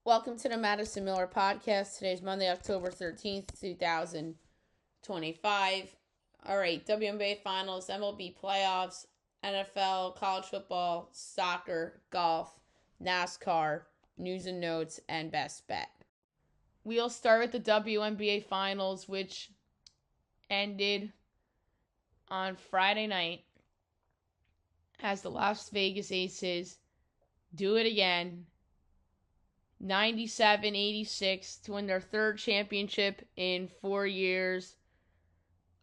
Welcome to the Madison Miller Podcast. Today's Monday, October 13th, 2025. All right, WNBA Finals, MLB Playoffs, NFL, college football, soccer, golf, NASCAR, news and notes, and best bet. We'll start with the WNBA Finals, which ended on Friday night as the Las Vegas Aces do it again 97-86 to win their third championship in 4 years.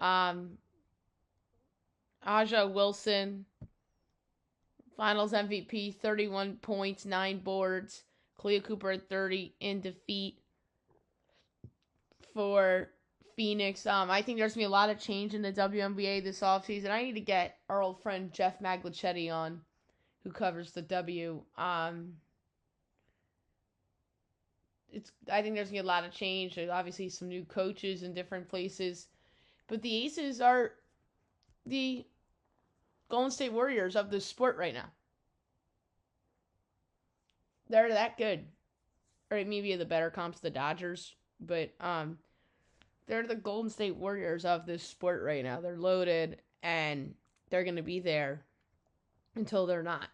Aja Wilson, Finals MVP, 31 points, 9 boards. Cleo Cooper at 30 in defeat for Phoenix. I think there's going to be a lot of change in the WNBA this offseason. I need to get our old friend Jeff Maglicetti on, who covers the W. I think there's going to be a lot of change. There's obviously some new coaches in different places. But the Aces are the Golden State Warriors of this sport right now. They're that good. Or maybe the better comps, the Dodgers. But they're the Golden State Warriors of this sport right now. They're loaded, and they're going to be there until they're not.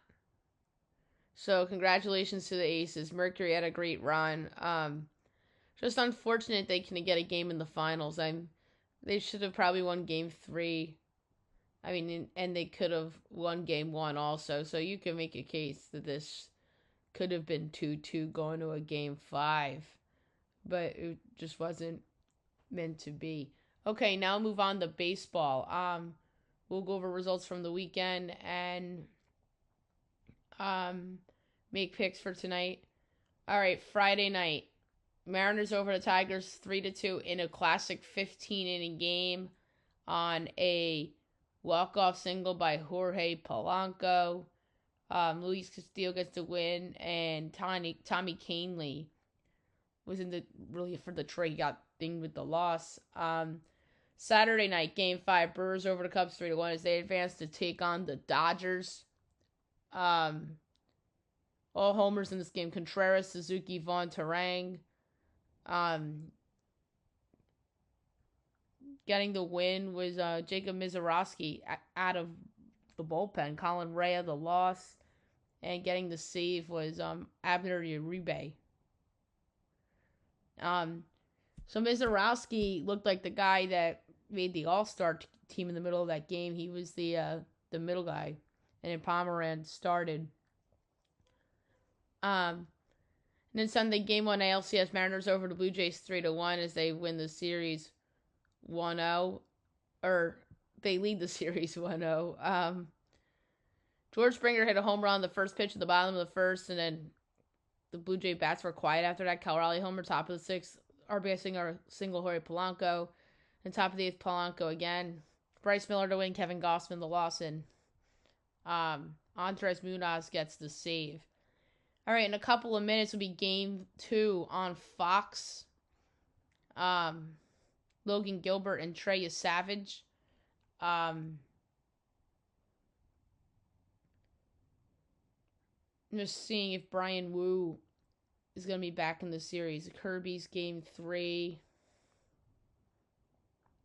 So congratulations to the Aces. Mercury had a great run. Just unfortunate they couldn't get a game in the finals. They should have probably won game 3. And they could have won game 1 also. So you can make a case that this could have been 2-2 going to a game 5. But it just wasn't meant to be. Okay, now move on to baseball. We'll go over results from the weekend and make picks for tonight. All right, Friday night. Mariners over the Tigers 3-2 in a classic 15-inning game on a walk-off single by Jorge Polanco. Luis Castillo gets the win, and Tommy Kahnle was for the trade. Got dinged with the loss. Saturday night, Game 5, Brewers over the Cubs 3-1 as they advance to take on the Dodgers. All homers in this game: Contreras, Suzuki, Vaughn, Turang. Getting the win was Jacob Mizorowski out of the bullpen. Colin Rea, the loss. And getting the save was Abner Uribe. So Mizorowski looked like the guy that made the All-Star team in the middle of that game. He was the middle guy. And then Pomeranz started. And then Sunday, Game 1 ALCS, Mariners over the Blue Jays 3-1 as they win the series 1-0. Or they lead the series 1-0. George Springer hit a home run on the first pitch at the bottom of the first, and then the Blue Jay bats were quiet after that. Cal Raleigh homer, top of the 6th. RBI single Jorge Polanco. And top of the 8th, Polanco again. Bryce Miller to win, Kevin Gossman the loss, and Andres Munoz gets the save. All right, in a couple of minutes will be Game 2 on Fox. Logan Gilbert and Trey Savage. I'm just seeing if Brian Wu is going to be back in the series. Kirby's Game 3.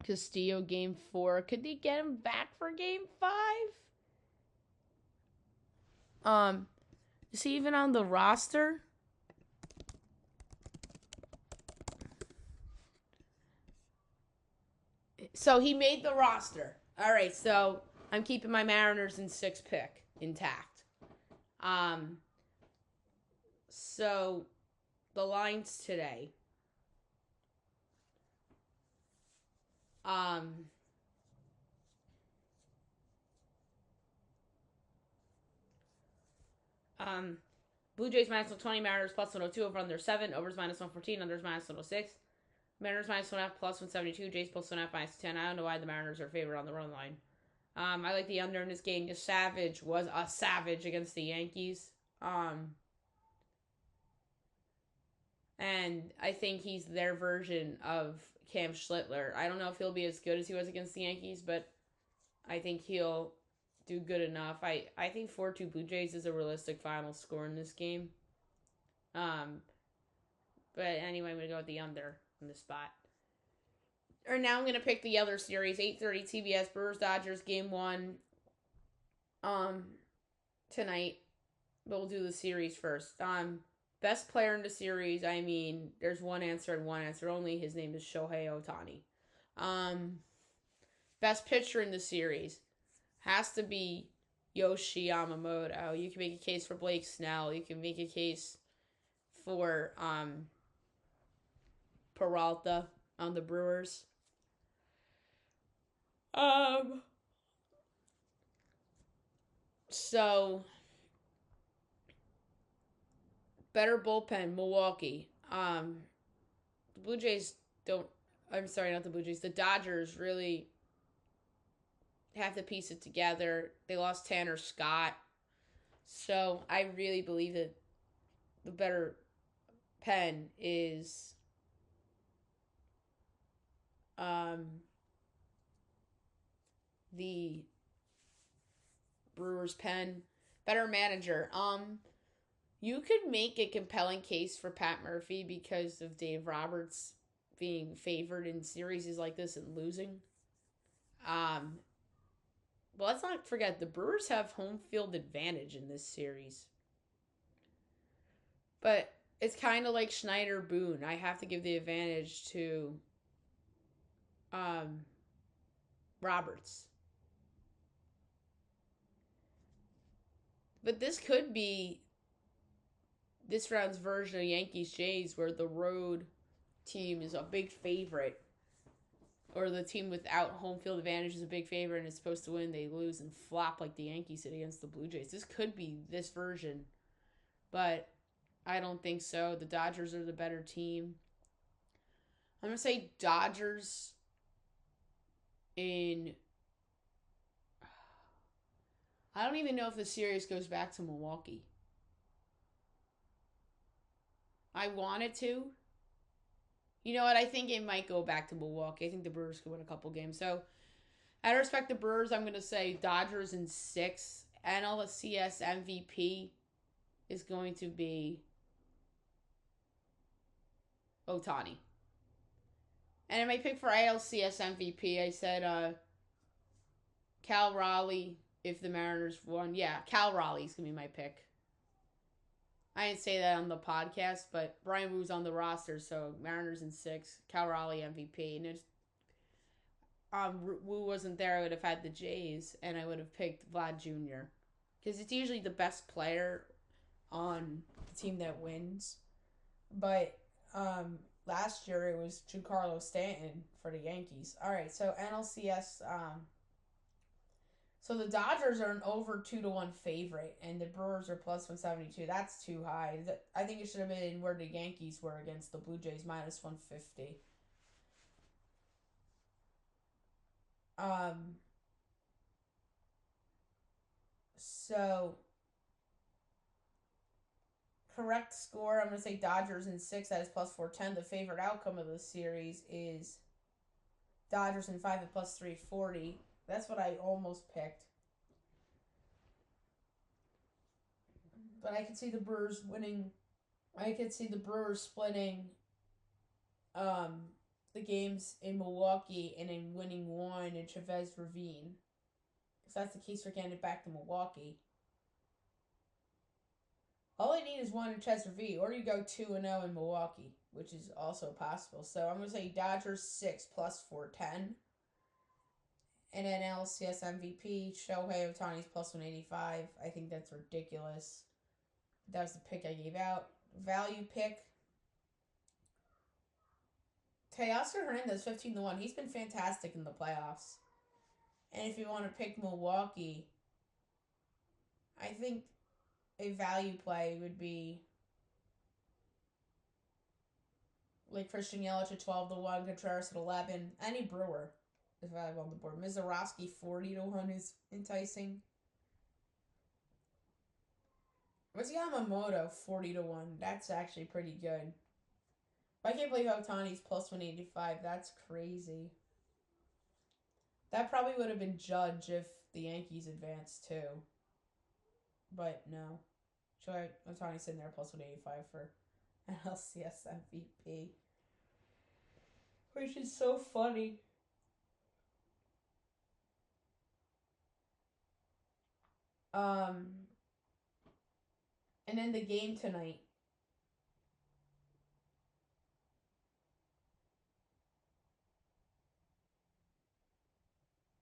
Castillo Game 4. Could they get him back for Game 5? Is he even on the roster? So he made the roster. All right, so I'm keeping my Mariners in 6th pick intact. So the lines today. Blue Jays minus 120, Mariners plus 102, over under 7, overs minus 114, unders minus 106. Mariners minus 1.5 plus 172, Jays plus 1.5 minus 10. I don't know why the Mariners are favored on the run line. I like the under in this game. Just Savage was a savage against the Yankees. And I think he's their version of Cam Schlittler. I don't know if he'll be as good as he was against the Yankees, but I think he'll do good enough. I think 4-2 Blue Jays is a realistic final score in this game. But anyway, I'm going to go with the under in the spot. Or now I'm going to pick the other series, 8:30 TBS, Brewers Dodgers game 1 tonight. But we'll do the series first. Best player in the series, I mean, there's one answer and one answer only. His name is Shohei Ohtani. Best pitcher in the series has to be Yoshi Yamamoto. You can make a case for Blake Snell. You can make a case for Peralta on the Brewers. So better bullpen, Milwaukee. The Blue Jays don't. I'm sorry, not the Blue Jays. The Dodgers really have to piece it together. They lost Tanner Scott, so I really believe that the better pen is the Brewers pen. Better manager. You could make a compelling case for Pat Murphy because of Dave Roberts being favored in series like this and losing. But let's not forget the Brewers have home field advantage in this series. But it's kind of like Schneider Boone. I have to give the advantage to Roberts. But this could be this round's version of Yankees Jays, where the road team is a big favorite, or the team without home field advantage is a big favorite and is supposed to win. They lose and flop like the Yankees did against the Blue Jays. This could be this version, but I don't think so. The Dodgers are the better team. I'm going to say Dodgers in... I don't even know if the series goes back to Milwaukee. I want it to. You know what? I think it might go back to Milwaukee. I think the Brewers could win a couple games. So, out of respect to Brewers, I'm going to say Dodgers in 6. NLCS MVP is going to be Ohtani. And in my pick for ALCS MVP, I said Cal Raleigh if the Mariners won. Yeah, Cal Raleigh's going to be my pick. I didn't say that on the podcast, but Brian Woo's on the roster, so Mariners in 6, Cal Raleigh MVP. And it's, Woo wasn't there, I would have had the Jays, and I would have picked Vlad Jr. Because it's usually the best player on the team that wins. But last year it was Giancarlo Stanton for the Yankees. All right, so NLCS. So the Dodgers are an over 2-1 favorite, and the Brewers are plus 172. That's too high. I think it should have been where the Yankees were against the Blue Jays, minus 150. So correct score, I'm going to say Dodgers in 6. That is plus 410. The favorite outcome of the series is Dodgers in 5 at plus 340. That's what I almost picked. But I could see the Brewers winning. I could see the Brewers splitting the games in Milwaukee and then winning one in Chavez Ravine. If that's the case, we're getting it back to Milwaukee. All I need is one in Chavez Ravine, or you go 2-0 in Milwaukee, which is also possible. So I'm going to say Dodgers 6 plus 410. And then LCS MVP, Shohei Ohtani's plus 185. I think that's ridiculous. That was the pick I gave out. Value pick. Teoscar Hernandez, 15-1. He's been fantastic in the playoffs. And if you want to pick Milwaukee, I think a value play would be like Christian Yelich at 12-1, Contreras at 11, any Brewer. If I have on the board. Mizorowski 40-1 is enticing. What's Yamamoto 40-1? That's actually pretty good. I can't believe Ohtani's plus 185. That's crazy. That probably would have been Judge if the Yankees advanced too. But no. Ohtani's sitting there plus 185 for NLCS MVP, which is so funny. Um, and in the game tonight,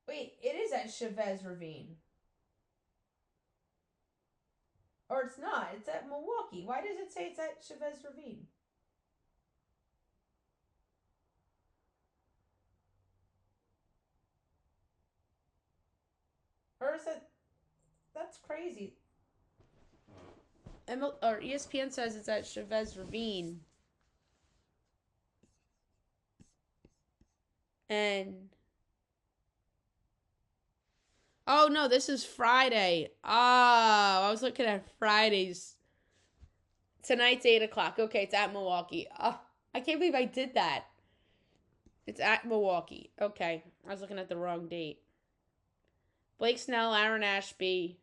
wait, it is at Chavez Ravine. Or it's not. It's at Milwaukee. Why does it say it's at Chavez Ravine? Or is it? That's crazy. Or ESPN says it's at Chavez Ravine. And oh no, this is Friday. Oh, I was looking at Fridays. Tonight's 8:00. Okay, it's at Milwaukee. Oh, I can't believe I did that. It's at Milwaukee. Okay, I was looking at the wrong date. Blake Snell, Aaron Ashby.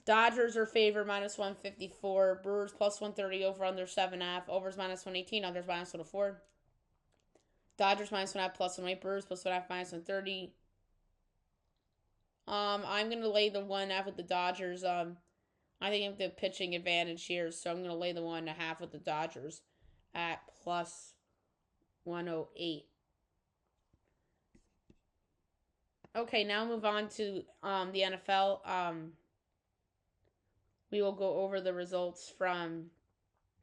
Dodgers are favored -154. Brewers +130. Over under 7.5. Overs -118. Unders -104. Dodgers -1.5 +1.8. Brewers +1.5 -130. I'm gonna lay the 1.5 with the Dodgers. I think I have the pitching advantage here, so I'm gonna lay the 1.5 with the Dodgers at +108. Okay, now move on to the NFL. We will go over the results from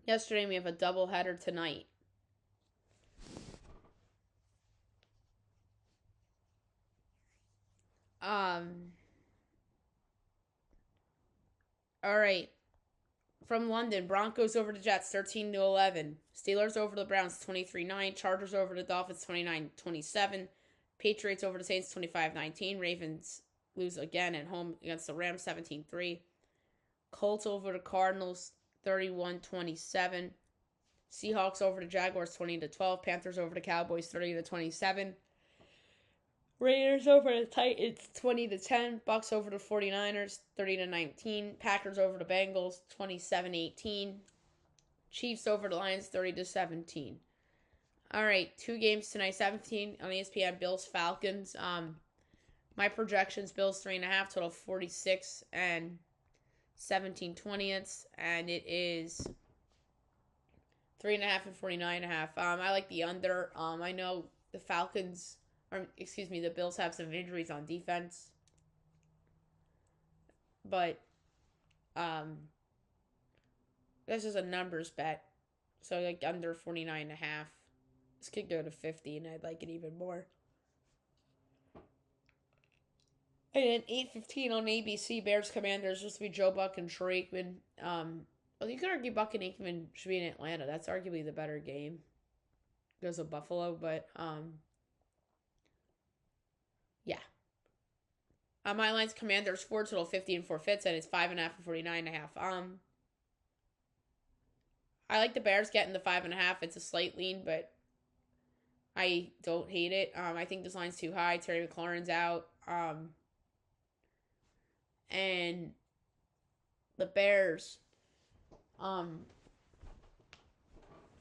yesterday. We have a doubleheader tonight. All right. From London, Broncos over the Jets 13-11. Steelers over the Browns 23-9. Chargers over the Dolphins 29-27. Patriots over the Saints 25-19. Ravens lose again at home against the Rams 17-3. Colts over the Cardinals 31-27. Seahawks over the Jaguars 20-12. Panthers over the Cowboys 30-27. Raiders over the Titans 20-10. Bucks over the 49ers 30-19. Packers over the Bengals 27-18. Chiefs over the Lions 30-17. All right, 2 games tonight. 17 on ESPN. Bills Falcons. My projections: Bills 3.5, total 46 and 17/20ths, and it is 3.5 and 49.5. I like the under. I know the Falcons, or excuse me, the Bills have some injuries on defense, but this is a numbers bet, so like under 49.5. This could go to 50, and I'd like it even more. And then 8:15 on ABC, Bears Commanders. This will be Joe Buck and Troy Aikman. Well, you could argue Buck and Aikman should be in Atlanta. That's arguably the better game. Goes to Buffalo, but yeah. My line's Commanders 4, total 50 and 4 fits, and it's 5.5 and 49.5. I like the Bears getting the 5.5. It's a slight lean, but I don't hate it. I think this line's too high. Terry McLaurin's out. And the Bears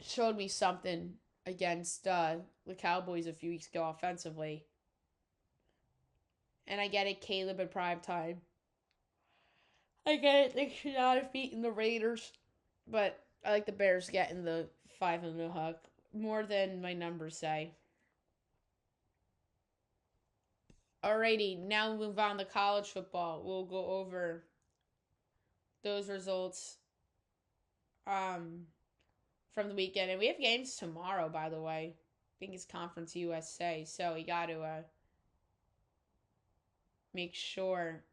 showed me something against the Cowboys a few weeks ago offensively. And I get it, Caleb in prime time. I get it, they should not have beaten the Raiders. But I like the Bears getting the 5 and the hook more than my numbers say. Alrighty, now we'll move on to college football. We'll go over those results from the weekend. And we have games tomorrow, by the way. I think it's Conference USA, so we got to make sure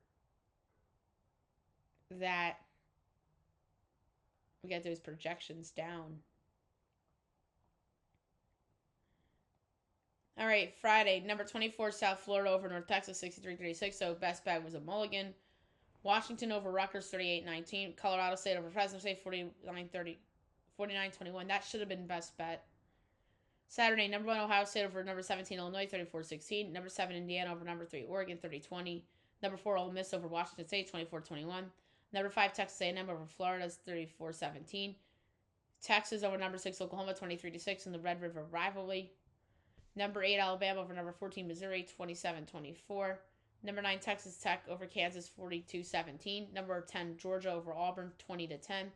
that we get those projections down. All right, Friday, number 24, South Florida over North Texas, 63-36. So best bet was a mulligan. Washington over Rutgers, 38-19. Colorado State over Fresno State, 49-21. That should have been best bet. Saturday, number 1, Ohio State over number 17, Illinois, 34-16. Number 7, Indiana over number 3, Oregon, 30-20. Number 4, Ole Miss over Washington State, 24-21. Number 5, Texas A&M over Florida, 34-17. Texas over number 6, Oklahoma, 23-6 in the Red River rivalry. Number 8, Alabama over number 14, Missouri, 27-24. Number 9, Texas Tech over Kansas, 42-17. Number 10, Georgia over Auburn, 20-10.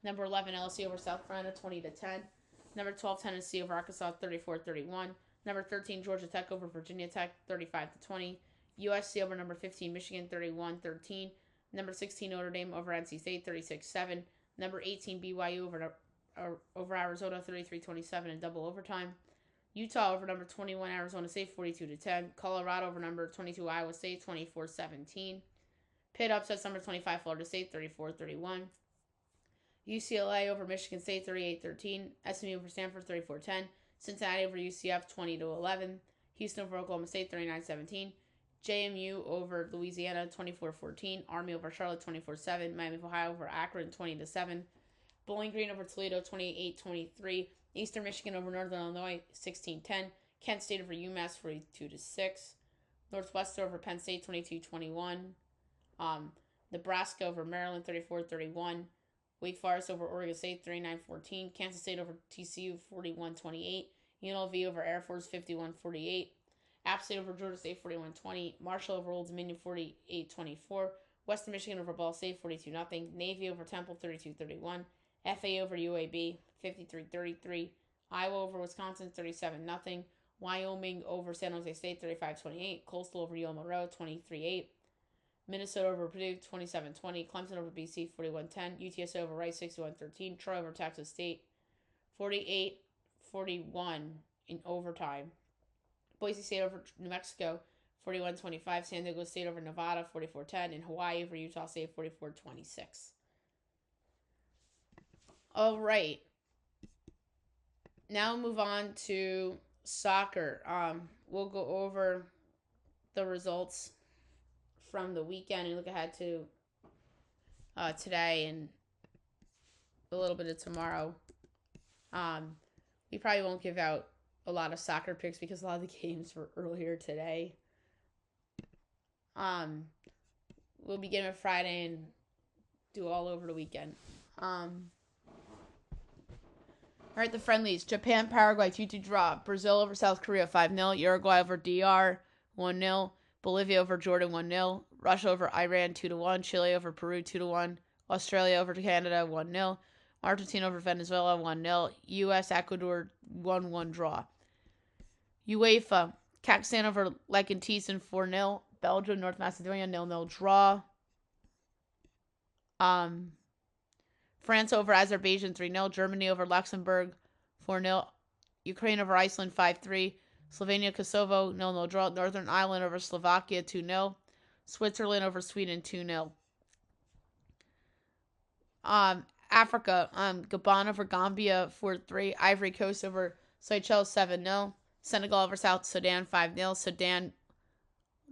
Number 11, LSU over South Carolina, 20-10. Number 12, Tennessee over Arkansas, 34-31. Number 13, Georgia Tech over Virginia Tech, 35-20. USC over number 15, Michigan, 31-13. Number 16, Notre Dame over NC State, 36-7. Number 18, BYU over Arizona, 33-27 in double overtime. Utah over number 21, Arizona State, 42-10. Colorado over number 22, Iowa State, 24-17. Pitt upsets number 25, Florida State, 34-31. UCLA over Michigan State, 38-13. SMU over Stanford, 34-10. Cincinnati over UCF, 20-11. Houston over Oklahoma State, 39-17. JMU over Louisiana, 24-14. Army over Charlotte, 24-7. Miami of Ohio over Akron, 20-7. Bowling Green over Toledo, 28-23. Eastern Michigan over Northern Illinois, 16-10. Kent State over UMass, 42-6. Northwestern over Penn State, 22-21. Nebraska over Maryland, 34-31. Wake Forest over Oregon State, 39-14. Kansas State over TCU, 41-28. UNLV over Air Force, 51-48. App State over Georgia State, 41-20. Marshall over Old Dominion, 48-24. Western Michigan over Ball State, 42-0. Navy over Temple, 32-31. FA over UAB, 53-33. Iowa over Wisconsin, 37-0. Wyoming over San Jose State, 35-28. Coastal over UL Monroe, 23-8. Minnesota over Purdue, 27-20. Clemson over BC, 41-10. UTSA over Rice, 61-13. Troy over Texas State, 48-41 in overtime. Boise State over New Mexico, 41-25. San Diego State over Nevada, 44-10. And Hawaii over Utah State, 44-26. All right. Now move on to soccer. We'll go over the results from the weekend and look ahead to today and a little bit of tomorrow. We probably won't give out a lot of soccer picks because a lot of the games were earlier today. We'll begin with Friday and do all over the weekend. All right, the friendlies. Japan, Paraguay, 2-2 draw. Brazil over South Korea, 5-0. Uruguay over DR, 1-0. Bolivia over Jordan, 1-0. Russia over Iran, 2-1. Chile over Peru, 2-1. Australia over Canada, 1-0. Argentina over Venezuela, 1-0. U.S., Ecuador, 1-1 draw. UEFA, Kazakhstan over Liechtenstein, 4-0. Belgium, North Macedonia, 0-0 draw. France over Azerbaijan, 3-0. Germany over Luxembourg, 4-0. Ukraine over Iceland, 5-3. Slovenia, Kosovo, 0-0 draw. Northern Ireland over Slovakia, 2-0. Switzerland over Sweden, 2-0. Africa, Gabon over Gambia, 4-3. Ivory Coast over Seychelles, 7-0. Senegal over South Sudan, 5-0. Sudan,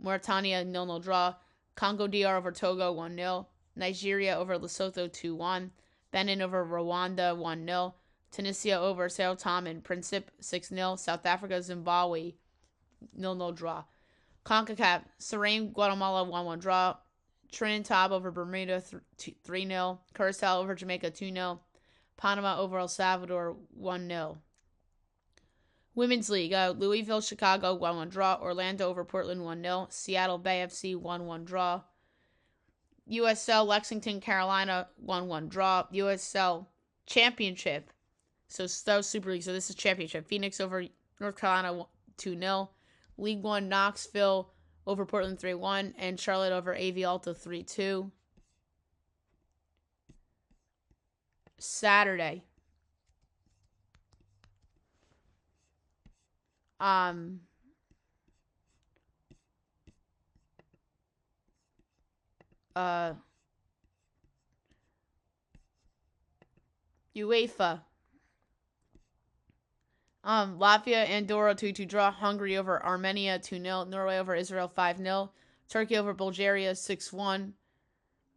Mauritania, 0-0 draw. Congo DR over Togo, 1-0. Nigeria over Lesotho, 2-1. Benin over Rwanda, 1-0. Tunisia over Sao Tome and Principe, 6-0. South Africa, Zimbabwe, 0-0 draw. CONCACAF, Suriname, Guatemala, 1-1 draw. Trinidad over Bermuda, 3-0. Curacao over Jamaica, 2-0. Panama over El Salvador, 1-0. Women's League, Louisville, Chicago, 1-1 draw. Orlando over Portland, 1-0. Seattle Bay FC, 1-1 draw. USL, Lexington, Carolina, 1-1 draw. USL Championship. So that was Super League. So this is Championship. Phoenix over North Carolina, 2-0. League One, Knoxville over Portland, 3-1. And Charlotte over AV Alta, 3-2. Saturday. UEFA. Latvia, Andorra, 2-2 draw. Hungary over Armenia, 2-0. Norway over Israel, 5-0. Turkey over Bulgaria, 6-1.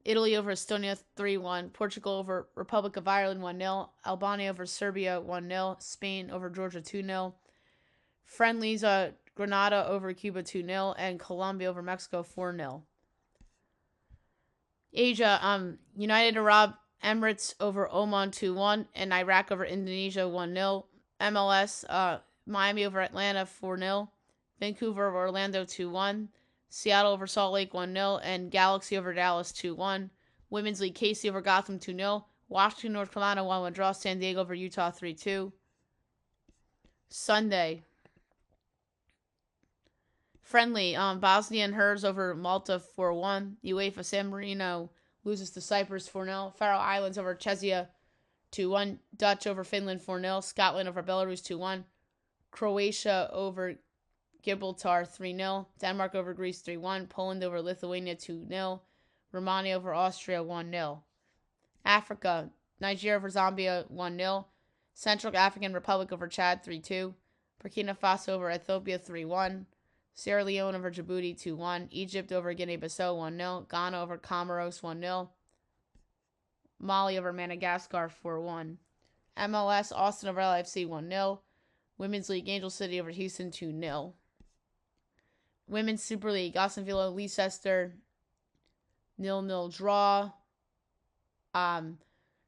Italy over Estonia, 3-1. Portugal over Republic of Ireland, 1-0. Albania over Serbia, 1-0. Spain over Georgia, 2-0. Friendlies, Grenada over Cuba, 2-0. And Colombia over Mexico, 4-0. Asia, United Arab Emirates over Oman 2-1, and Iraq over Indonesia 1-0. MLS, Miami over Atlanta 4-0. Vancouver over Orlando 2-1. Seattle over Salt Lake 1-0, and Galaxy over Dallas 2-1. Women's League, Casey over Gotham 2-0. Washington, North Carolina 1-1 draw. San Diego over Utah 3-2. Sunday, friendly, Bosnia and Herz over Malta 4-1. UEFA, San Marino loses to Cyprus 4-0. Faroe Islands over Czechia 2-1. Dutch over Finland 4-0. Scotland over Belarus 2-1. Croatia over Gibraltar 3-0. Denmark over Greece 3-1. Poland over Lithuania 2-0. Romania over Austria 1-0. Africa, Nigeria over Zambia 1-0. Central African Republic over Chad 3-2. Burkina Faso over Ethiopia 3-1. Sierra Leone over Djibouti 2-1. Egypt over Guinea-Bissau 1-0. Ghana over Comoros 1-0. Mali over Madagascar 4-1. MLS, Austin over LAFC 1-0. Women's League, Angel City over Houston 2-0. Women's Super League, Aston Villa, Leicester 0-0 draw.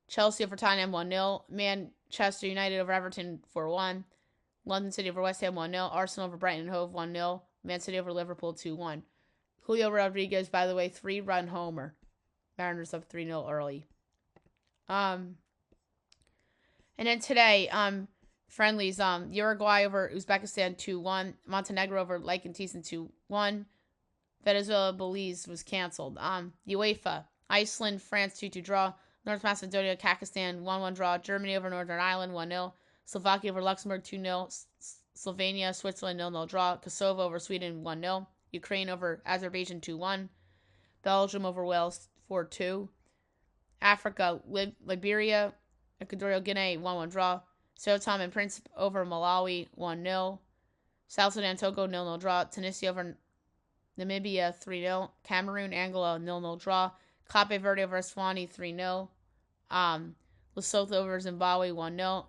Chelsea over Tottenham 1-0. Manchester United over Everton 4-1. London City over West Ham 1-0. Arsenal over Brighton and Hove 1-0. Man City over Liverpool 2-1. Julio Rodriguez, by the way, 3-run homer. Mariners up 3-0 early. And then today, friendlies, Uruguay over Uzbekistan 2-1. Montenegro over Liechtenstein 2-1. Venezuela, Belize was canceled. UEFA, Iceland, France 2-2 draw. North Macedonia, Kazakhstan 1-1 draw. Germany over Northern Ireland 1-0. Slovakia over Luxembourg 2-0. Slovenia, Switzerland 0-0 draw. Kosovo over Sweden 1-0. Ukraine over Azerbaijan 2-1. Belgium over Wales 4-2. Africa, Liberia, Equatorial Guinea 1-1 draw. Sao Tome and Principe over Malawi 1-0. South Sudan, Togo 0-0 draw. Tunisia over Namibia 3-0. Cameroon, Angola 0-0 draw. Cape Verde over Eswatini 3-0. Lesotho over Zimbabwe 1-0.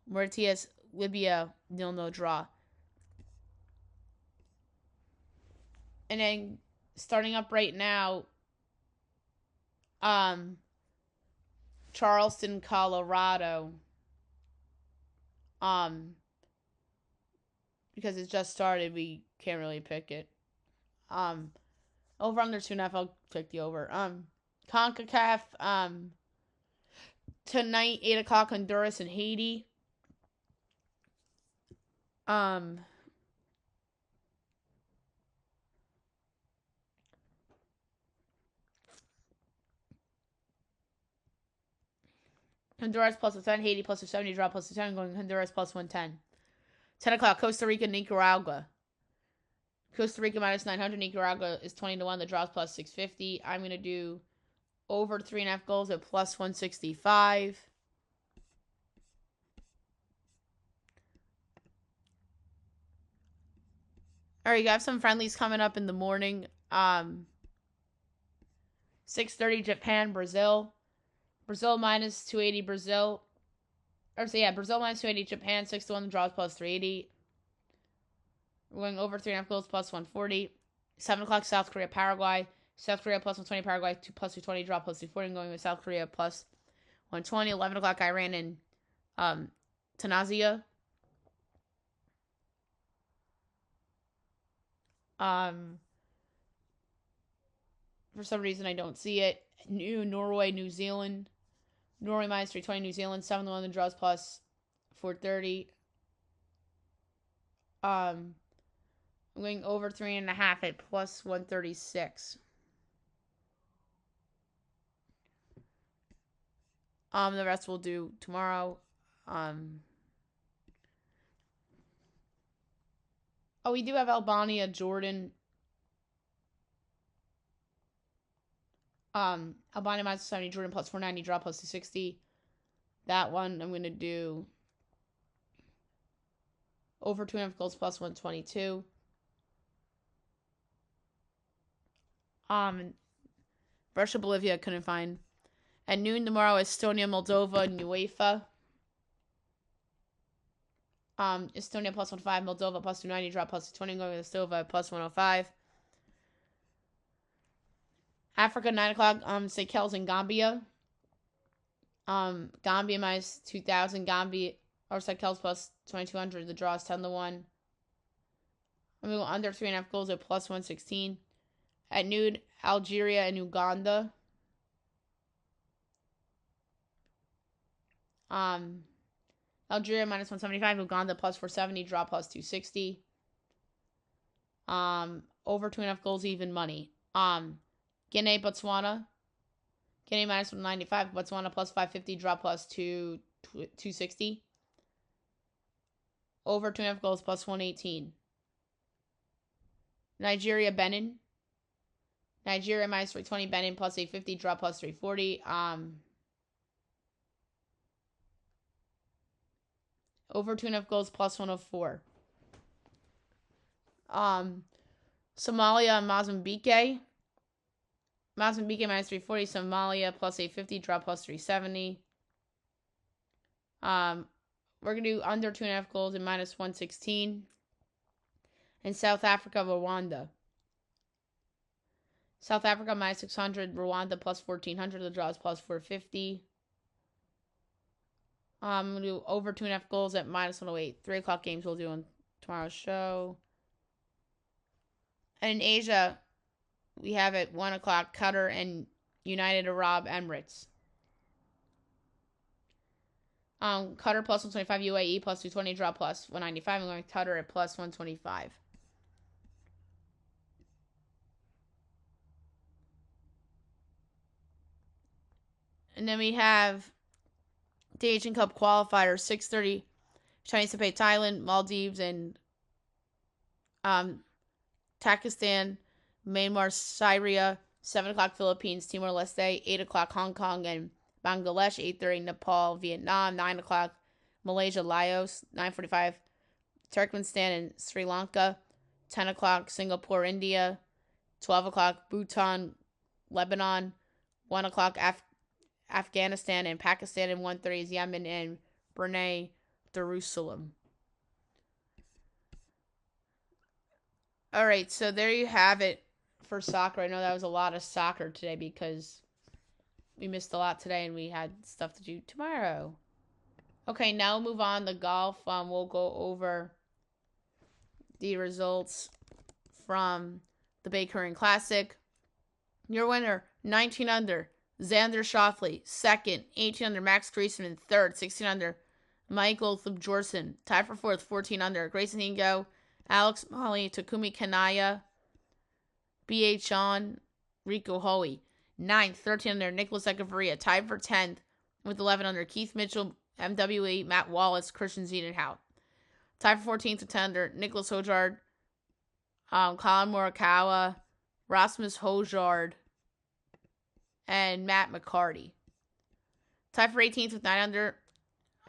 Mauritius, Libya 0-0 draw. And then starting up right now, Charleston, Colorado. Because it just started, we can't really pick it. Over under 2.5, I'll pick the over. CONCACAF, tonight, 8 o'clock, Honduras and Haiti. Honduras plus 10, Haiti plus 70, draw plus 10, going Honduras plus 110. 10 o'clock, Costa Rica, Nicaragua. Costa Rica minus 900, Nicaragua is 20-1, the draw's plus 650. I'm going to do over 3.5 goals at plus 165. All right, you have some friendlies coming up in the morning. 6:30, Japan, Brazil. Brazil minus 280, Brazil minus 280, Japan 6-1, the draws plus 380. We're going over 3.5 goals plus 140. 7 o'clock, South Korea, Paraguay. South Korea plus 120, Paraguay plus 220, draw plus 240. I'm going with South Korea plus 120. 11 o'clock, Iran and Tunisia. For some reason, I don't see it. Norway, New Zealand. Norway minus 320, New Zealand 7-1, the draws plus 430. I'm going over 3.5 at plus 136. The rest we'll do tomorrow. We do have Albania, Jordan. Albania minus 70, Jordan plus 490, draw plus 260. That one I'm going to do over 2.5 goals plus 122. Russia, Bolivia, couldn't find. At noon tomorrow, Estonia, Moldova, and UEFA. Estonia plus 105, Moldova plus 290, draw plus 220, going with Estonia plus 105. Africa, 9 o'clock, Seychelles and Gambia. Gambia minus 2,000. Gambia, or Seychelles plus 2,200. The draw is 10-1. I'm going to go under 3.5 goals at plus 116. At noon, Algeria and Uganda. Algeria minus 175. Uganda plus 470. Draw plus 260. Over 2.5 goals, even money. Guinea, Botswana. Guinea minus 195. Botswana plus 550. Draw plus 260. Over 2.5 goals plus 118. Nigeria, Benin. Nigeria minus 320. Benin plus 850. Draw plus 340. Over 2.5 goals plus 104. Somalia and Mozambique. Mozambique minus 340. Somalia plus 850. Draw plus 370. We're going to do under 2.5 goals and minus 116. And South Africa, Rwanda. South Africa minus 600. Rwanda plus 1,400. The draw is plus 450. I'm going to do over 2.5 goals at minus 108. 3 o'clock games we'll do on tomorrow's show. And in Asia, we have at 1 o'clock Qatar and United Arab Emirates. Qatar plus 125, UAE plus 220, draw plus 195. I'm going Qatar at plus 125. And then we have the Asian Cup qualifiers, 6:30 Chinese Taipei, Thailand, Maldives, and Pakistan, Myanmar, Syria, 7 o'clock Philippines, Timor-Leste, 8 o'clock Hong Kong and Bangladesh, 8:30 Nepal, Vietnam, 9 o'clock Malaysia, Laos, 9:45 Turkmenistan and Sri Lanka, 10 o'clock Singapore, India, 12 o'clock Bhutan, Lebanon, 1 o'clock Afghanistan and Pakistan, and 1:30 is Yemen and Brunei Darussalam. All right, so there you have it for soccer. I know that was a lot of soccer today because we missed a lot today and we had stuff to do tomorrow. Okay, now we'll move on to golf. We'll go over the results from the Bay Current Classic. Your winner, 19 under, Xander Schauffele. Second, 18 under, Max Griezmann. Third, 16 under, Michael Thubjorsen. Tied for fourth, 14 under, Grayson Hingo, Alex Molly, Takumi Kanaya, B.A. Sean, Rico Hoey. 9th, 13 under, Nicholas Echeverria. Tied for 10th with 11 under, Keith Mitchell, MWE, Matt Wallace, Christian Ziedenhout. Tied for 14th with 10 under, Nicholas Hojard, Colin Morikawa, Rasmus Hojard, and Matt McCarty. Tied for 18th with 9 under,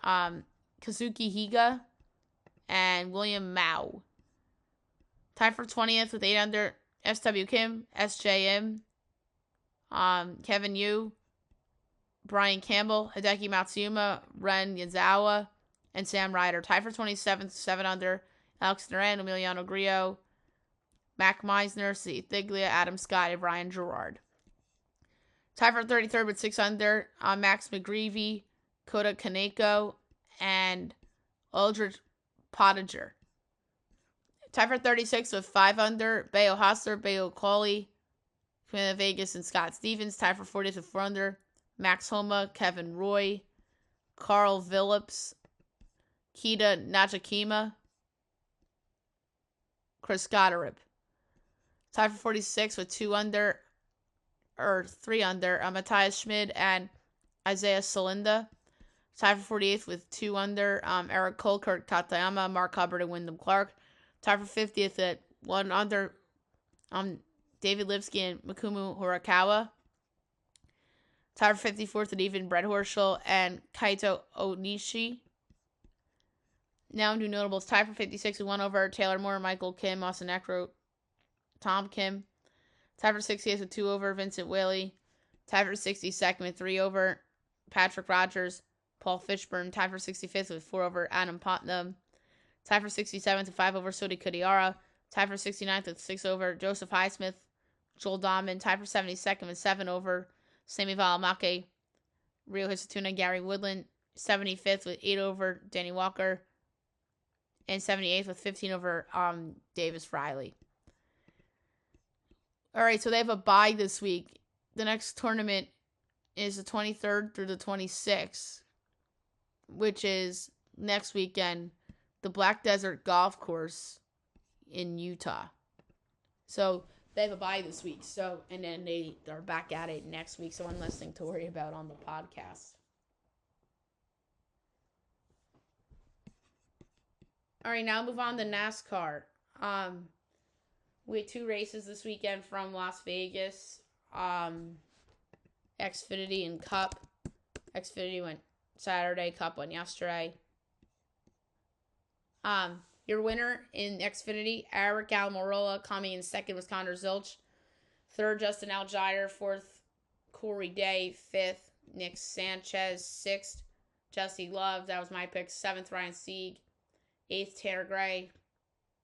Kazuki Higa and William Mao. Tied for 20th with 8 under, SW Kim, SJM, Kevin Yu, Brian Campbell, Hideki Matsuyama, Ren Yazawa, and Sam Ryder. Tied for 27th, 7 under, Alex Duran, Emiliano Grillo, Mac Meisner, Steve Thiglia, Adam Scott, and Brian Gerard. Tied for 33rd with 6 under, Max McGreevy, Kota Kaneko, and Aldrich Pottinger. Tied for 36th with 5 under, Bayo Hostler, Bayo Cauley, Quinn Vegas, and Scott Stevens. Tied for 40th with 4 under, Max Homa, Kevin Roy, Carl Phillips, Kita Nachakima, Chris Gotterup. Tied for 46 with 3 under, Matthias Schmid and Isaiah Salinda. Tied for 48th with 2 under, Eric Cole, Kurt Katayama, Mark Hubbard, and Wyndham Clark. Tied for 50th at 1 under, David Lipsky and Makumu Horikawa. Tied for 54th at even, Brett Horschel and Kaito Onishi. Now new notables. Tied for 56 with 1 over, Taylor Moore, Michael Kim, Austin Eckroat, Tom Kim. Tied for 60th with 2 over, Vincent Whaley. Tied for 62nd with 3 over, Patrick Rogers, Paul Fishburne. Tied for 65th with 4 over, Adam Putnam. Tied for 67th with 5 over, Sodi Kudiara. Tied for 69th with 6 over, Joseph Highsmith. Joel Dahman tied for 72nd with 7 over Sami Valimaki. Rio Hisatuna, Gary Woodland 75th with 8 over Danny Walker. And 78th with 15 over Davis Riley. All right, so they have a bye this week. The next tournament is the 23rd through the 26th, which is next weekend, the Black Desert Golf Course in Utah. So they have a bye this week. So, and then they are back at it next week. So one less thing to worry about on the podcast. All right, now move on to NASCAR. We had 2 races this weekend from Las Vegas. Xfinity and Cup. Xfinity went Saturday, Cup went yesterday. Your winner in Xfinity, Eric Almirola, coming in second was Connor Zilch. Third, Justin Allgaier. Fourth, Corey Day. Fifth, Nick Sanchez. Sixth, Jesse Love. That was my pick. Seventh, Ryan Sieg. Eighth, Tanner Gray.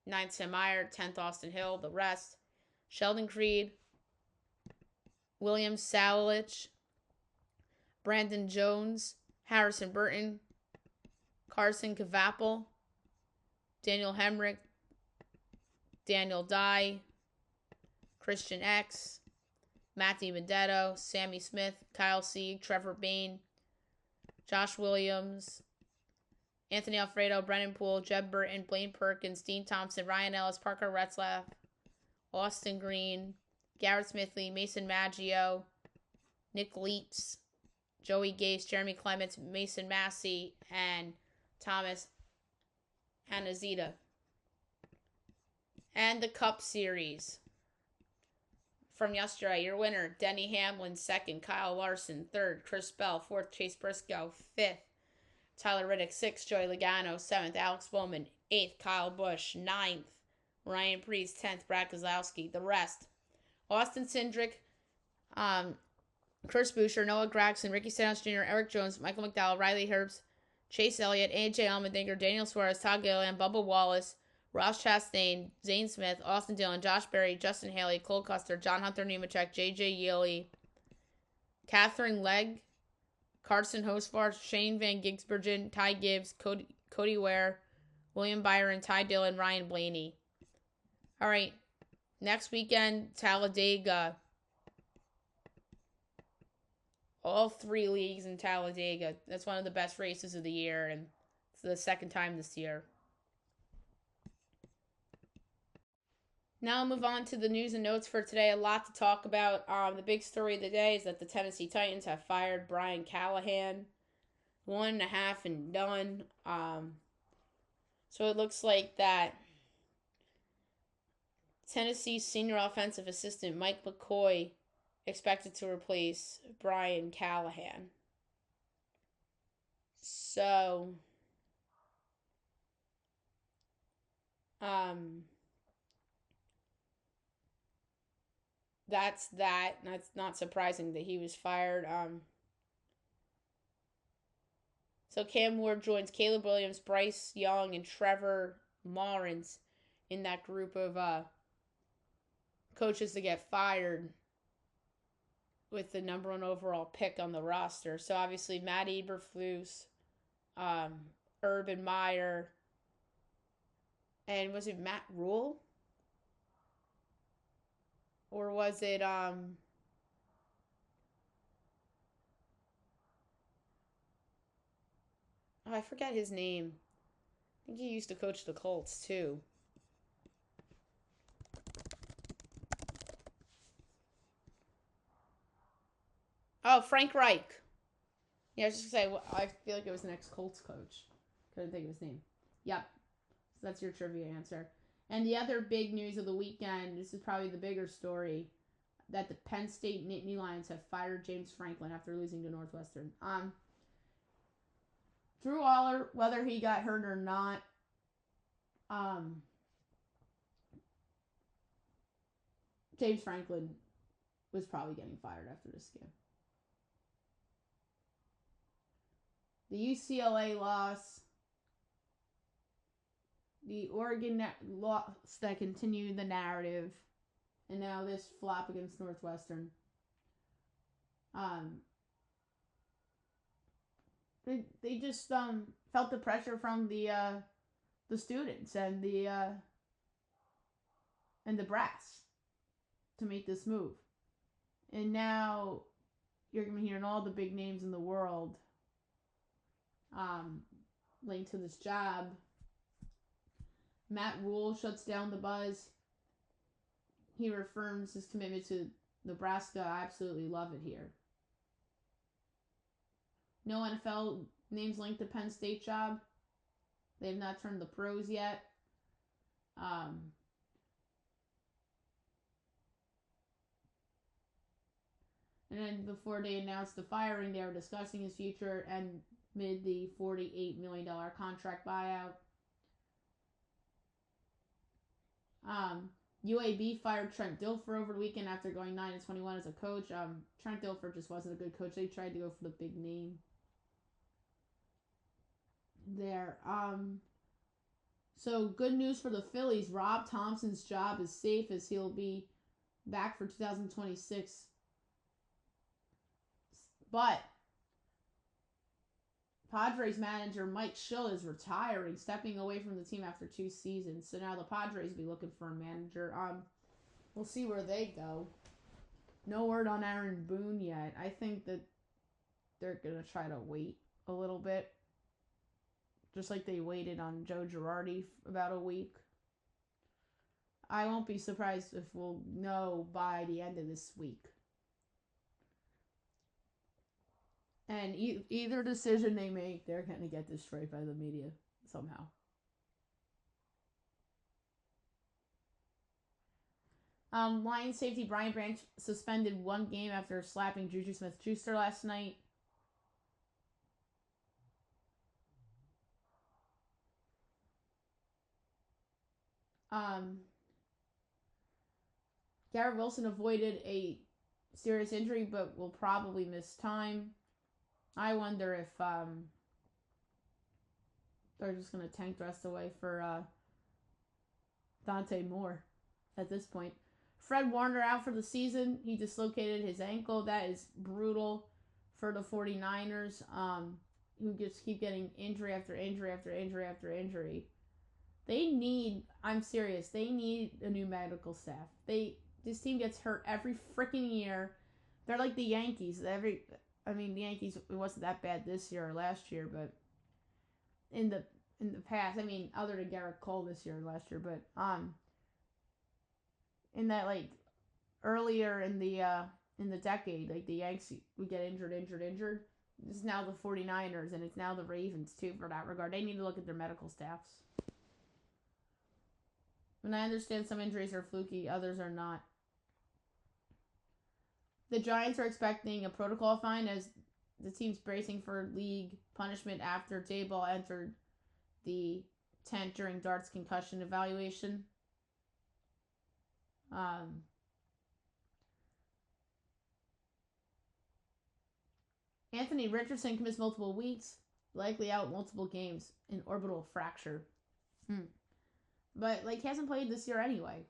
Ninth, Tim Meyer. 10th, Austin Hill. The rest, Sheldon Creed, William Salich, Brandon Jones, Harrison Burton, Carson Cavapel, Daniel Hemrick, Daniel Dye, Christian X, Matt DiBenedetto, Sammy Smith, Kyle Sieg, Trevor Bayne, Josh Williams, Anthony Alfredo, Brennan Poole, Jeb Burton, Blaine Perkins, Dean Thompson, Ryan Ellis, Parker Retzlaff, Austin Green, Garrett Smithley, Mason Maggio, Nick Leitz, Joey Gase, Jeremy Clements, Mason Massey, and Thomas Anazita. And the Cup Series from yesterday, your winner, Denny Hamlin. Second, Kyle Larson. Third, Chris Bell. Fourth, Chase Briscoe. Fifth, Tyler Reddick. Sixth, Joey Logano. Seventh, Alex Bowman. Eighth, Kyle Busch. Ninth, Ryan Preece. 10th, Brad Keselowski. The rest, Austin Cindric, Chris Buescher, Noah Gragson, Ricky Stenhouse Jr., Eric Jones, Michael McDowell, Riley Herbst, Chase Elliott, AJ Allmendinger, Daniel Suarez, Todd Gilliland, Bubba Wallace, Ross Chastain, Zane Smith, Austin Dillon, Josh Berry, Justin Haley, Cole Custer, John Hunter Nemechek, JJ Yeley, Catherine Legg, Carson Hosfar, Shane Van Gisbergen, Ty Gibbs, Cody Ware, William Byron, Ty Dillon, Ryan Blaney. All right, next weekend, Talladega. All 3 leagues in Talladega. That's one of the best races of the year, and it's the second time this year. Now I'll move on to the news and notes for today. A lot to talk about. The big story of the day is that the Tennessee Titans have fired Brian Callahan. 1.5 and done. So it looks like that Tennessee's senior offensive assistant, Mike McCoy, expected to replace Brian Callahan. So, that's that. That's not surprising that he was fired. So Cam Ward joins Caleb Williams, Bryce Young, and Trevor Lawrence in that group of coaches to get fired with the number 1 overall pick on the roster. So obviously Matt Eberflus, Urban Meyer, and was it Matt Rule? Or was it I forget his name. I think he used to coach the Colts too. Oh, Frank Reich. Yeah, I was just going to say, I feel like it was the next Colts coach. Couldn't think of his name. Yep. So that's your trivia answer. And the other big news of the weekend, this is probably the bigger story, that the Penn State Nittany Lions have fired James Franklin after losing to Northwestern. Drew Aller, whether he got hurt or not, James Franklin was probably getting fired after this game. The UCLA loss, the Oregon loss that continued the narrative, and now this flop against Northwestern. They just felt the pressure from the students and the brass to make this move, and now you're gonna be hearing all the big names in the world linked to this job. Matt Rule shuts down the buzz. He reaffirms his commitment to Nebraska. I absolutely love it here. No NFL names linked to Penn State job. They have not turned the pros yet. And then before they announced the firing, they were discussing his future and mid the $48 million contract buyout. UAB fired Trent Dilfer over the weekend after going 9-21 as a coach. Trent Dilfer just wasn't a good coach. They tried to go for the big name there. So good news for the Phillies. Rob Thompson's job is safe as he'll be back for 2026. But Padres manager Mike Schill is retiring, stepping away from the team after 2 seasons. So now the Padres will be looking for a manager. We'll see where they go. No word on Aaron Boone yet. I think that they're going to try to wait a little bit. Just like they waited on Joe Girardi about a week. I won't be surprised if we'll know by the end of this week. And either decision they make, they're going to get destroyed by the media somehow. Lions safety Brian Branch suspended 1 game after slapping Juju Smith-Schuster last night. Garrett Wilson avoided a serious injury, but will probably miss time. I wonder if they're just going to tank the rest away for Dante Moore at this point. Fred Warner out for the season. He dislocated his ankle. That is brutal for the 49ers, who just keep getting injury after injury after injury after injury. I'm serious, they need a new medical staff. This team gets hurt every freaking year. They're like the Yankees. The Yankees, it wasn't that bad this year or last year, but in the past, other than Garrett Cole this year or last year, but in that earlier in the decade, the Yankees would get injured. This is now the 49ers, and it's now the Ravens too for that regard. They need to look at their medical staffs. And I understand some injuries are fluky, others are not. The Giants are expecting a protocol fine as the team's bracing for league punishment after Dayball entered the tent during Dart's concussion evaluation. Anthony Richardson can miss multiple weeks, likely out multiple games, in orbital fracture. But he hasn't played this year anyway.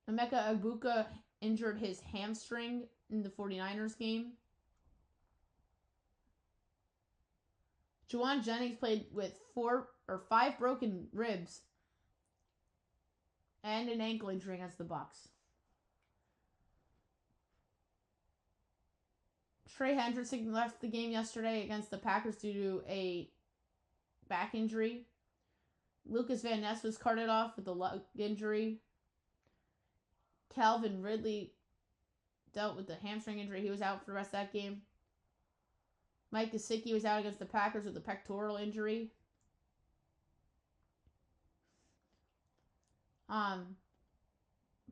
Emeka Egbuka injured his hamstring in the 49ers game. Juwan Jennings played with 5 broken ribs and an ankle injury against the Bucs. Trey Hendrickson left the game yesterday against the Packers due to a back injury. Lucas Van Ness was carted off with a leg injury. Calvin Ridley dealt with the hamstring injury. He was out for the rest of that game. Mike Gesicki was out against the Packers with a pectoral injury.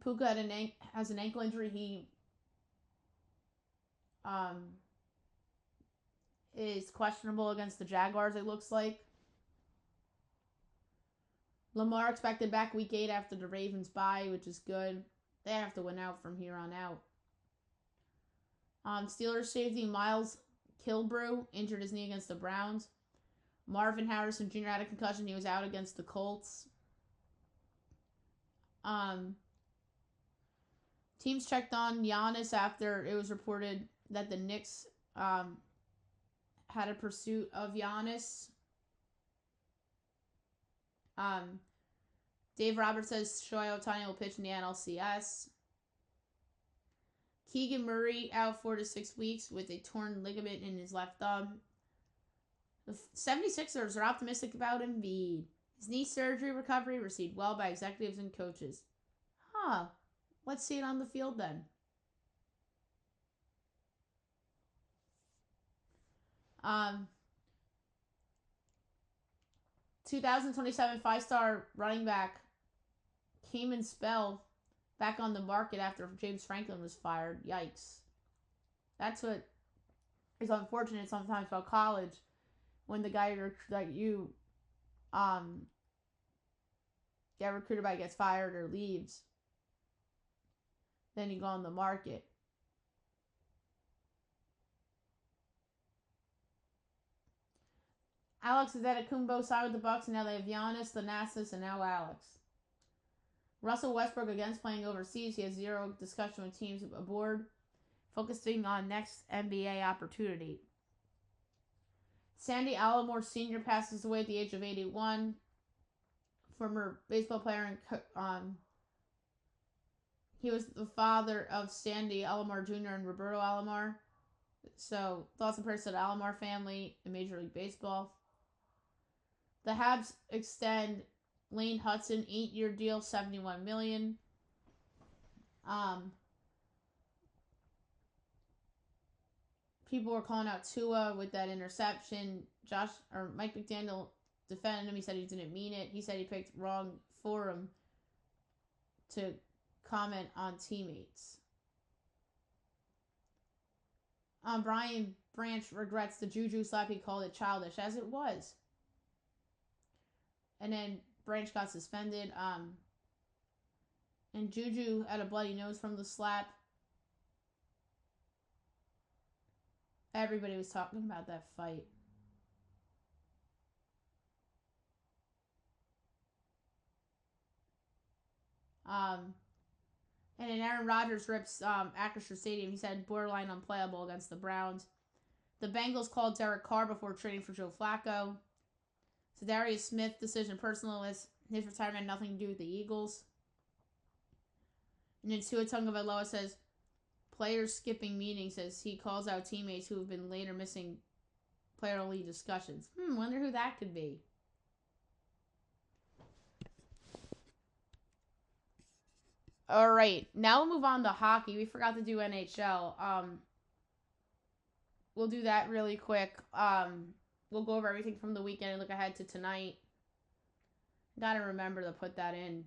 Puka has an ankle injury. He is questionable against the Jaguars, it looks like. Lamar expected back week 8 after the Ravens bye, which is good. They have to win out from here on out. Steelers safety Miles Kilbrew injured his knee against the Browns. Marvin Harrison Jr. had a concussion. He was out against the Colts. Teams checked on Giannis after it was reported that the Knicks had a pursuit of Giannis. Dave Roberts says Shohei Ohtani will pitch in the NLCS. Keegan Murray out 4 to 6 weeks with a torn ligament in his left thumb. The 76ers are optimistic about Embiid. His knee surgery recovery received well by executives and coaches. Let's see it on the field then. 2027 5-star running back Cayman Spell back on the market after James Franklin was fired. Yikes. That's what is unfortunate sometimes about college, when the guy that you get recruited by gets fired or leaves. Then you go on the market. Alex Antetokounmpo signed with the Bucks, and now they have Giannis, Thanasis, and now Alex. Russell Westbrook against playing overseas. He has zero discussion with teams aboard, focusing on next NBA opportunity. Sandy Alomar Sr. passes away at the age of 81. Former baseball player and he was the father of Sandy Alomar Jr. and Roberto Alomar. So, thoughts and prayers to the Alomar family in Major League Baseball. The Habs extend Lane Hudson 8-year deal, $71 million. People were calling out Tua with that interception. Mike McDaniel defended him. He said he didn't mean it. He said he picked wrong forum to comment on teammates. Brian Branch regrets the Juju slap. He called it childish, as it was. And then Branch got suspended. And Juju had a bloody nose from the slap. Everybody was talking about that fight. And then Aaron Rodgers rips Acrisure Stadium. He said borderline unplayable against the Browns. The Bengals called Derek Carr before trading for Joe Flacco. Zadarius Smith decision personal, as his retirement had nothing to do with the Eagles. And then Tua Tagovailoa says players skipping meetings as he calls out teammates who have been later missing player-only discussions. Wonder who that could be. All right, now we'll move on to hockey. We forgot to do NHL. We'll do that really quick. We'll go over everything from the weekend and look ahead to tonight. Gotta remember to put that in,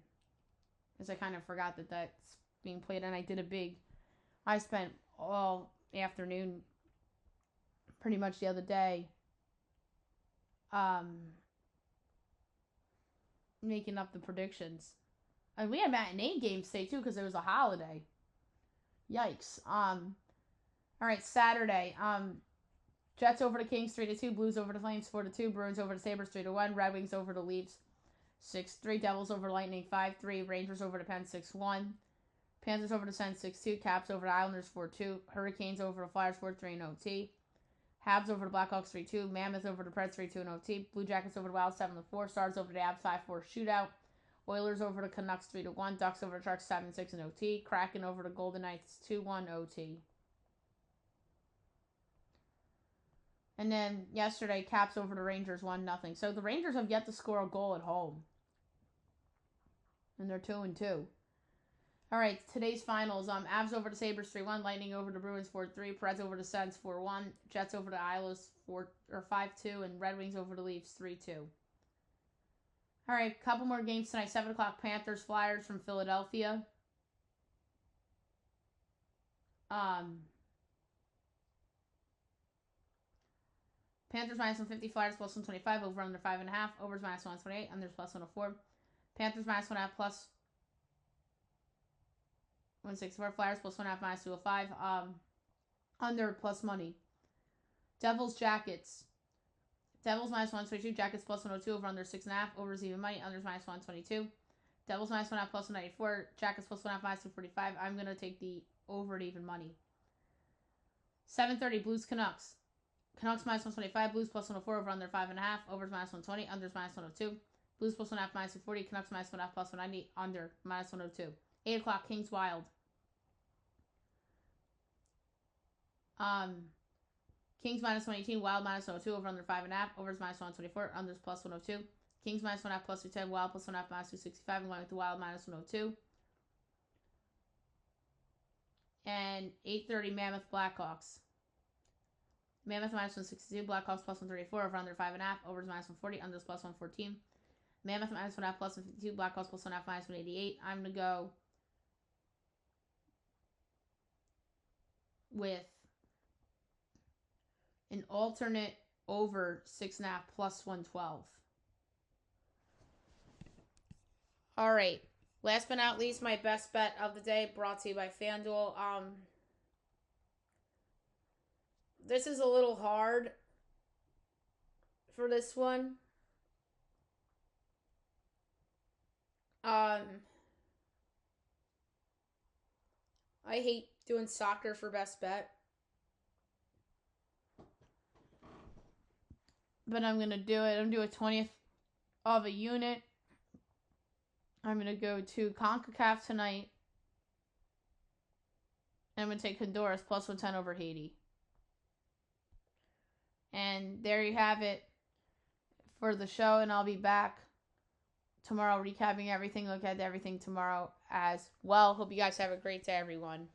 because I kind of forgot that that's being played, and I spent all afternoon, pretty much the other day, making up the predictions. And we had matinee games today too, because it was a holiday. Yikes. All right, Saturday. Jets over the Kings 3-2, Blues over the Flames 4-2, Bruins over the Sabres 3-1, Red Wings over the Leafs 6-3, Devils over Lightning 5-3, Rangers over the Pens 6-1, Panthers over the Sens 6-2, Caps over the Islanders 4-2, Hurricanes over the Flyers 4-3 in OT, Habs over the Blackhawks 3-2, Mammoth over the Preds 3-2 in OT, Blue Jackets over the Wild 7-4, Stars over the Abs 5-4 shootout, Oilers over the Canucks 3-1, Ducks over the Sharks 7-6 in OT, Kraken over the Golden Knights 2-1 OT. And then yesterday, Caps over the Rangers 1-0. So the Rangers have yet to score a goal at home. And they're 2-2. All right, today's finals. Avs over the Sabres 3-1, Lightning over the Bruins 4-3, Preds over the Sens 4-1, Jets over the Islanders 5-2, and Red Wings over the Leafs 3-2. All right, couple more games tonight. 7 o'clock, Panthers Flyers from Philadelphia. Panthers minus 150, Flyers plus 125, over under 5.5, overs minus 128, unders plus 104. Panthers minus 1.5 plus 164, Flyers plus 1.5 minus 205, under plus money. Devils Jackets. Devils minus 122, Jackets plus 102, over under 6.5, overs even money, unders minus 122. Devils minus 1.5 plus 194. Jackets plus 1.5 minus 245. I'm going to take the over at even money. 7:30 Blues Canucks. Canucks minus 125. Blues plus 104 over under 5.5. Overs minus 120. Unders minus 102. Blues plus 1.5 minus 240. Canucks minus 1.5 plus 190. Under minus 102. 8 o'clock Kings Wild. Kings minus 118. Wild minus 102 over under 5.5. Overs minus 124. Unders plus 102. Kings minus 1.5 plus 210. Wild plus 1.5 minus 265. I'm going with the Wild minus 102. And 8:30 Mammoth Blackhawks. Mammoth minus 162. Blackhawks plus 134 over under 5.5. Overs minus 140. Unders plus 114. Mammoth minus 1.5 plus 152. Blackhawks plus 1.5 minus 188. I'm going to go with an alternate over 6.5 plus 112. All right. Last but not least, my best bet of the day, brought to you by FanDuel. This is a little hard for this one. I hate doing soccer for best bet, but I'm going to do it. I'm going to do a 20th of a unit. I'm going to go to CONCACAF tonight. And I'm going to take Honduras plus 110 over Haiti. And there you have it for the show. And I'll be back tomorrow recapping everything. Look at everything tomorrow as well. Hope you guys have a great day, everyone.